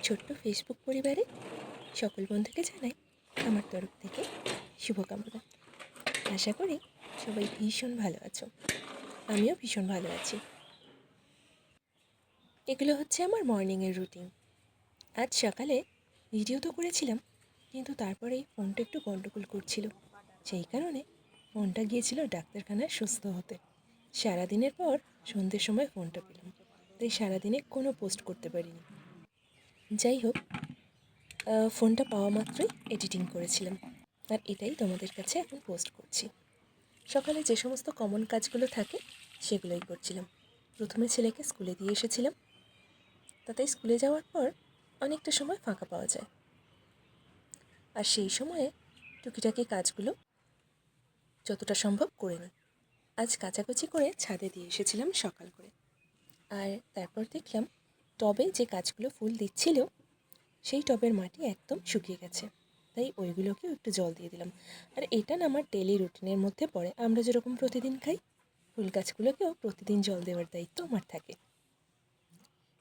ছোট্ট ফেসবুক পরিবারে সকল বন্ধুকে জানাই আমার তরফ থেকে শুভকামনা। আশা করি সবাই ভীষণ ভালো আছো, আমিও ভীষণ ভালো আছি। এগুলো হচ্ছে আমার মর্নিংয়ের রুটিন। আজ সকালে ভিডিও তো করেছিলাম, কিন্তু তারপরেই ফোনটা একটু গন্ডগোল করছিল, সেই কারণে ফোনটা গিয়েছিল ডাক্তারখানায় সুস্থ হতে। সারাদিনের পর সন্ধ্যের সময় ফোনটা পেলাম, তাই সারাদিনে কোনো পোস্ট করতে পারিনি। যাই হোক, ফোনটা পাওয়া মাত্রই এডিটিং করেছিলাম, আর এটাই তোমাদের কাছে এখন পোস্ট করছি। সকালে যে সমস্ত কমন কাজগুলো থাকে সেগুলোই করছিলাম। প্রথমে ছেলেকে স্কুলে দিয়ে এসেছিলাম, তাতে স্কুলে যাওয়ার পর অনেকটা সময় ফাঁকা পাওয়া যায়, আর সেই সময়ে টুকিটাকি কাজগুলো যতটা সম্ভব করে নিই। আজ কাচাকুচি করে ছাদে দিয়ে এসেছিলাম সকাল করে, আর তারপর দেখলাম টবে যে গাছগুলো ফুল দিচ্ছিল সেই টবের মাটি একদম শুকিয়ে গেছে, তাই ওইগুলোকেও একটু জল দিয়ে দিলাম। আর এটা না আমার ডেলি রুটিনের মধ্যে পড়ে। আমরা যেরকম প্রতিদিন খাই, ফুল গাছগুলোকেও প্রতিদিন জল দেওয়ার দায়িত্ব আমার থাকে।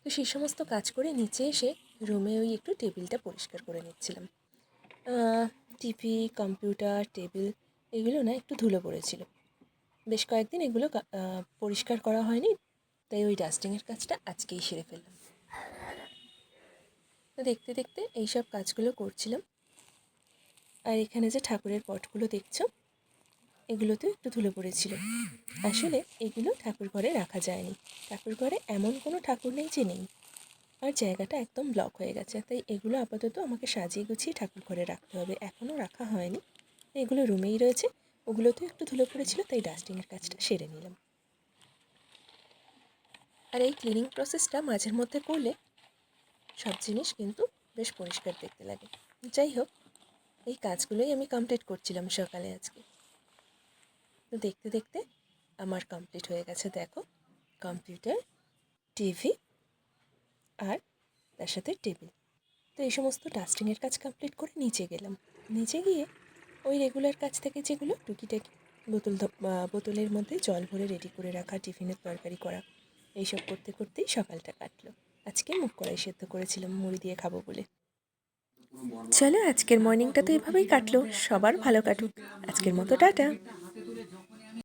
তো সেই সমস্ত কাজ করে নিচে এসে রুমে ওই একটু টেবিলটা পরিষ্কার করে নিচ্ছিলাম। টিভি, কম্পিউটার, টেবিল এগুলো না একটু ধুলো পড়েছিল, বেশ কয়েকদিন এগুলো পরিষ্কার করা হয়নি, তাই ওই ডাস্টিংয়ের কাজটা আজকেই সেরে ফেললাম। তো দেখতে দেখতে এইসব কাজগুলো করছিলাম। আর এখানে যে ঠাকুরের পটগুলো দেখছো, এগুলোতেও একটু ধুলো পড়েছিল। আসলে এগুলো ঠাকুর ঘরে রাখা যায়নি, ঠাকুর ঘরে এমন কোনো ঠাকুর নেই যে নেই, আর জায়গাটা একদম ব্লক হয়ে গেছে, তাই এগুলো আপাতত আমাকে সাজিয়ে গুছিয়ে ঠাকুর ঘরে রাখতে হবে। এখনও রাখা হয়নি, এগুলো রুমেই রয়েছে। ওগুলোতেও একটু ধুলো পড়েছিল, তাই ডাস্টিংয়ের কাজটা সেরে নিলাম। আর এই ক্লিনিং প্রসেসটা মাঝের মধ্যে করলে সব জিনিস কিন্তু বেশ পরিষ্কার দেখতে লাগে। যাই হোক, এই কাজগুলোই আমি কমপ্লিট করছিলাম সকালে আজকে। তো দেখতে দেখতে আমার কমপ্লিট হয়ে গেছে। দেখো, কম্পিউটার, টিভি আর তার সাথে টেবিল। তো এই সমস্ত ডাস্টিংয়ের কাজ কমপ্লিট করে নিচে গেলাম। নিচে গিয়ে ওই রেগুলার কাজ থেকে যেগুলো টুকিটাকি বোতলের মধ্যে জল ভরে রেডি করে রাখা, টিফিনের তরকারি করা, এইসব করতে করতেই সকালটা কাটলো। আজকে মুগ কড়াই সেদ্ধ করেছিলাম মুড়ি দিয়ে খাবো বলে। চলো, আজকের মর্নিংটা তো এভাবেই কাটলো। সবার ভালো কাটুক। আজকের মতো টাটা।